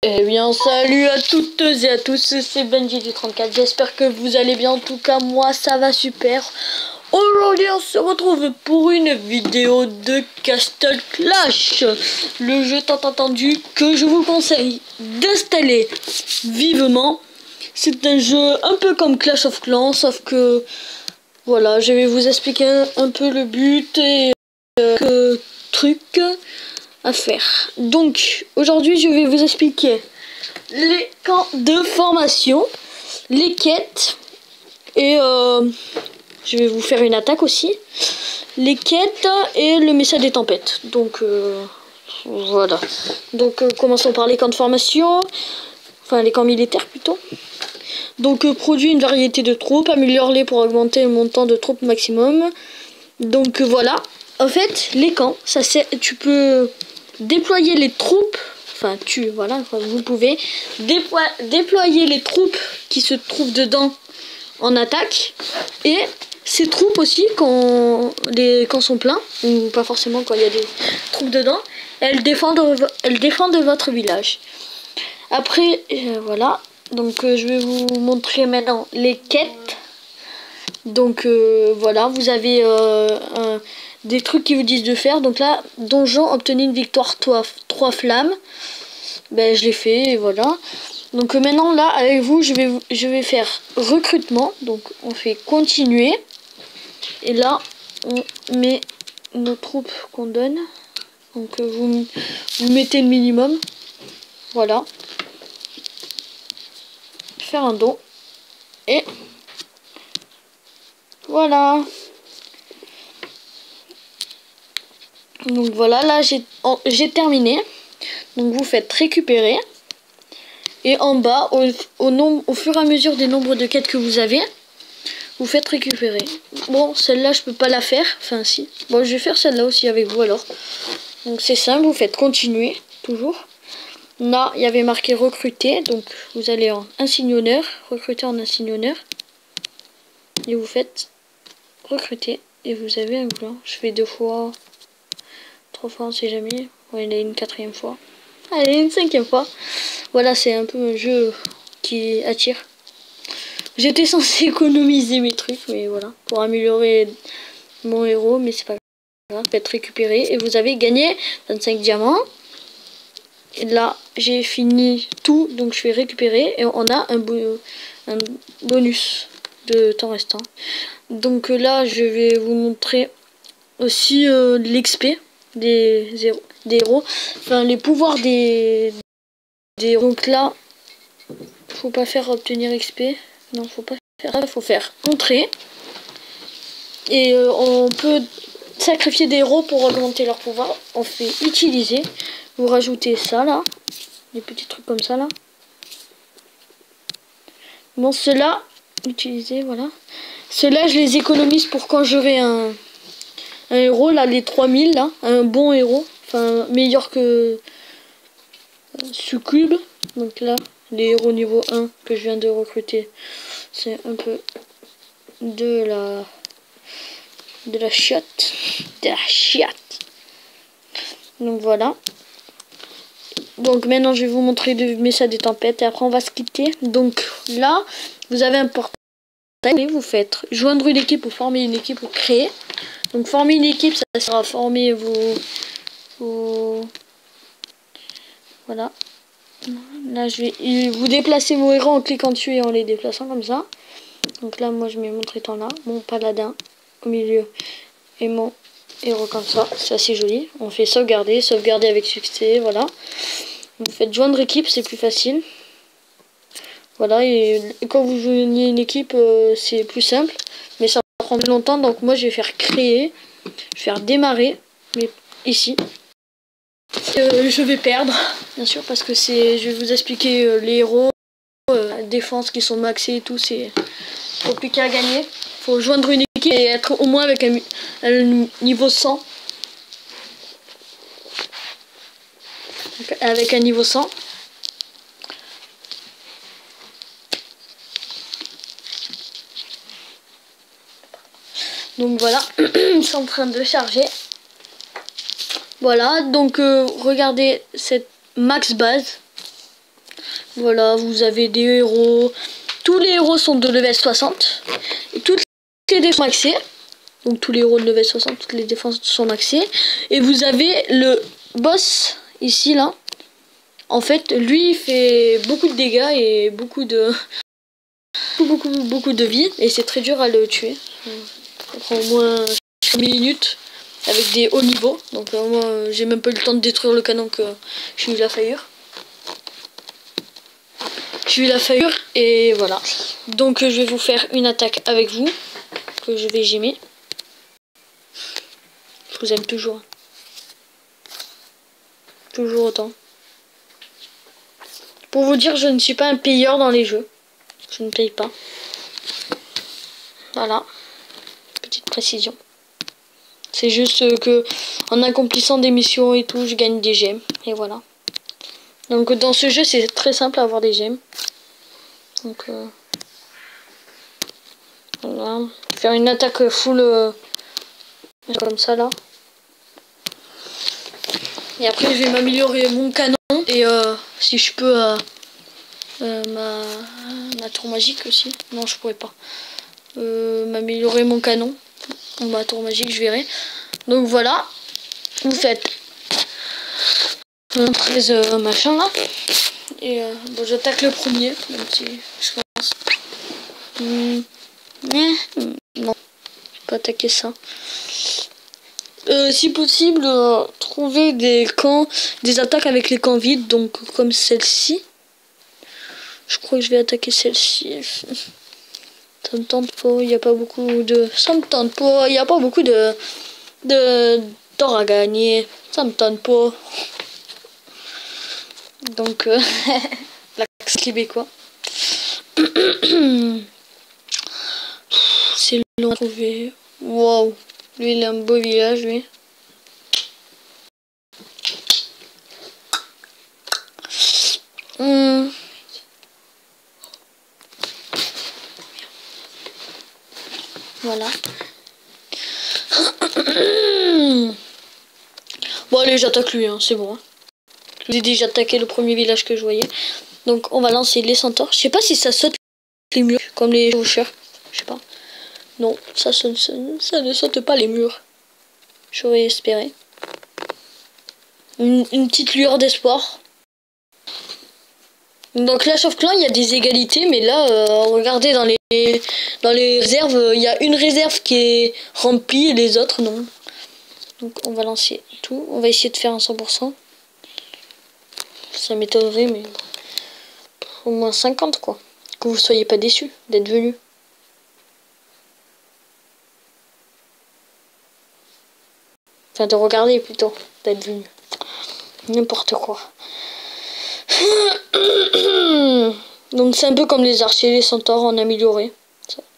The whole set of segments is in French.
Eh bien, salut à toutes et à tous, c'est Benji du 34. J'espère que vous allez bien. En tout cas, moi, ça va super. Aujourd'hui, on se retrouve pour une vidéo de Castle Clash, le jeu tant attendu que je vous conseille d'installer vivement. C'est un jeu un peu comme Clash of Clans, sauf que voilà, je vais vous expliquer un peu le but et trucs à faire. Donc aujourd'hui je vais vous expliquer les camps de formation, les quêtes et je vais vous faire une attaque aussi, les quêtes et le message des tempêtes. Donc voilà. Donc commençons par les camps de formation, enfin les camps militaires plutôt. Donc produit une variété de troupes, améliore-les pour augmenter le montant de troupes maximum. Donc voilà. En fait, les camps, ça c'est, tu peux déployer les troupes, enfin vous pouvez déployer les troupes qui se trouvent dedans en attaque, et ces troupes aussi quand les camps sont pleins, ou pas forcément quand il y a des troupes dedans, elles défendent votre village. Après voilà, donc je vais vous montrer maintenant les quêtes. Donc voilà, vous avez des trucs qui vous disent de faire. Donc là, donjon, obtenir une victoire 3 flammes. Ben je l'ai fait et voilà. Donc maintenant là avec vous, je vais faire recrutement. Donc on fait continuer. Et là on met nos troupes qu'on donne. Donc vous mettez le minimum. Voilà. Faire un don. Et voilà. Donc voilà, là j'ai terminé. Donc vous faites récupérer. Et en bas, au fur et à mesure des nombres de quêtes que vous avez, vous faites récupérer. Bon, celle-là, je peux pas la faire. Enfin, si. Bon, je vais faire celle-là aussi avec vous alors. Donc c'est simple, vous faites continuer, toujours. Là, il y avait marqué recruter. Donc vous allez en insigne honneur, recruter en insigne honneur. Et vous faites recruter. Et vous avez un blanc. Je fais 2 fois, 3 fois, on sait jamais. Ouais, il y a une 4e fois. Allez, une 5e fois. Voilà, c'est un peu un jeu qui attire. J'étais censé économiser mes trucs, mais voilà, pour améliorer mon héros, mais c'est pas grave. Faites récupérer et vous avez gagné 25 diamants. Et là, j'ai fini tout, donc je vais récupérer et on a un bonus de temps restant. Donc là, je vais vous montrer aussi l'XP des héros, enfin les pouvoirs des héros. Donc là, faut pas faire obtenir XP, non, faut pas faire ça, faut faire entrer. Et on peut sacrifier des héros pour augmenter leur pouvoir. On fait utiliser, vous rajoutez ça là, des petits trucs comme ça là. Bon, ceux-là, utiliser, voilà. Ceux-là, je les économise pour quand j'aurai un héros, là, les 3000 là, un bon héros, enfin meilleur que Succube. Donc là, les héros niveau 1 que je viens de recruter, c'est un peu de la chiotte. Donc voilà. Donc maintenant je vais vous montrer le message des tempêtes et après on va se quitter. Donc là, vous avez un portail. Vous faites joindre une équipe ou former une équipe ou créer. Donc former une équipe, ça sert à former vos... Voilà. Là je vais vous déplacer vos héros en cliquant dessus et en les déplaçant comme ça. Donc là moi je mets mon traitant là, mon paladin au milieu et mon héros comme ça, c'est assez joli. On fait sauvegarder avec succès, voilà. Vous faites joindre équipe, c'est plus facile. Voilà, et quand vous joignez une équipe, c'est plus simple, mais ça prend plus longtemps. Donc moi je vais faire créer, je vais faire démarrer, mais ici. Je vais perdre, bien sûr, parce que je vais vous expliquer les héros, défense qui sont maxés et tout, c'est compliqué à gagner. Faut joindre une équipe et être au moins avec un niveau 100. Donc, avec un niveau 100. Donc voilà, c'est en train de charger. Voilà, donc regardez cette max base. Voilà, vous avez des héros. Tous les héros sont de level 60. Et toutes les défenses sont maxées. Donc tous les héros de level 60, toutes les défenses sont maxées. Et vous avez le boss ici, là. En fait, lui, il fait beaucoup de dégâts et beaucoup de vie. Et c'est très dur à le tuer. Ça prend au moins 1 minute avec des hauts niveaux. Donc moi, j'ai même pas eu le temps de détruire le canon que j'ai eu la faillure. J'ai eu la faillure et voilà. Donc je vais vous faire une attaque avec vous. Que je vais gémer. Je vous aime toujours. Toujours autant. Pour vous dire, je ne suis pas un payeur dans les jeux. Je ne paye pas. Voilà. Petite précision. C'est juste que en accomplissant des missions et tout, je gagne des gemmes. Et voilà. Donc dans ce jeu, c'est très simple à avoir des gemmes. Donc voilà. Faire une attaque full comme ça là. Et après, je vais m'améliorer mon canon. Et si je peux ma tour magique aussi. Non, je pourrais pas. M'améliorer mon canon. Ou ma tour magique, je verrai. Donc voilà. Vous faites 13 machin là. Et bon, j'attaque le premier. Même si je pense. Non. Je peux pas attaquer ça. Si possible, trouver des camps, des attaques avec les camps vides, donc comme celle-ci. Je crois que je vais attaquer celle-ci. Ça me tente pas, il n'y a pas beaucoup de... Ça me tente pas, il n'y a pas beaucoup de d'or à gagner. Ça me tente pas. Donc, l'axe québécois. C'est long à trouver. Wow. Lui, il a un beau village, lui. Voilà. Bon, allez, j'attaque lui, hein, c'est bon. Hein. Je vous ai déjà attaqué le premier village que je voyais. Donc, on va lancer les centaures. Je sais pas si ça saute les murs, comme les chevaucheurs. Je sais pas. Non, ça ne saute pas les murs. J'aurais espéré. Une petite lueur d'espoir. Donc Clash of Clans, il y a des égalités, mais là, regardez dans les réserves, il y a une réserve qui est remplie et les autres non. Donc on va lancer tout. On va essayer de faire un 100%. Ça m'étonnerait, mais au moins 50 quoi. Que vous soyez pas déçus d'être venus. Enfin de regarder plutôt, d'être venus. N'importe quoi. Donc c'est un peu comme les archers, les centaures en amélioré.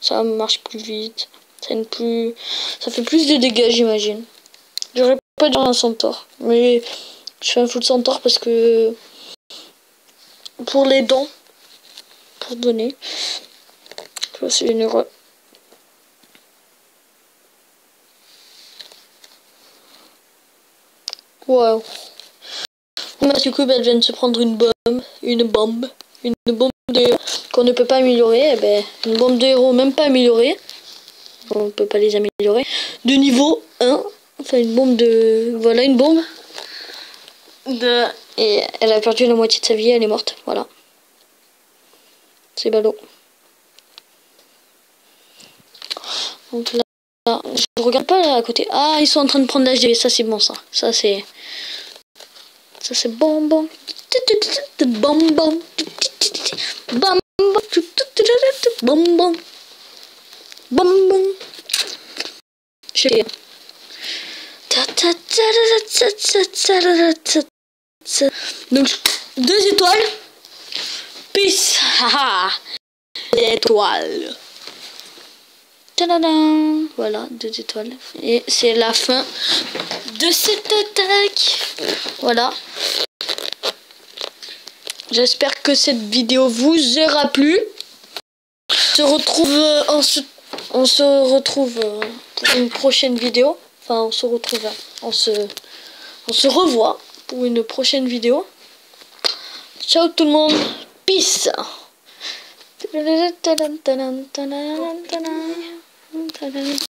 Ça marche plus vite. Ça fait plus de dégâts, j'imagine. J'aurais pas dit un centaure. Mais je fais un full centaure parce que... Pour les dons. Pour donner. C'est généreux. Wow. Du coup, elle vient de se prendre une bombe qu'on ne peut pas améliorer. Eh ben, une bombe de héros même pas améliorée. On ne peut pas les améliorer. De niveau 1. Enfin, une bombe de... Voilà, une bombe. Et elle a perdu la moitié de sa vie, elle est morte. Voilà. C'est ballot. Donc là, je regarde pas là à côté. Ah, ils sont en train de prendre l'HD. Ça, c'est bon, ça. Ça, c'est bon. Bon. Donc 2 étoiles. Peace. Haha. Étoiles. Tadadam. Voilà, 2 étoiles. Et c'est la fin de cette attaque. Voilà. J'espère que cette vidéo vous aura plu. On se retrouve pour une prochaine vidéo. Enfin, on se retrouve. On se revoit pour une prochaine vidéo. Ciao tout le monde. Peace.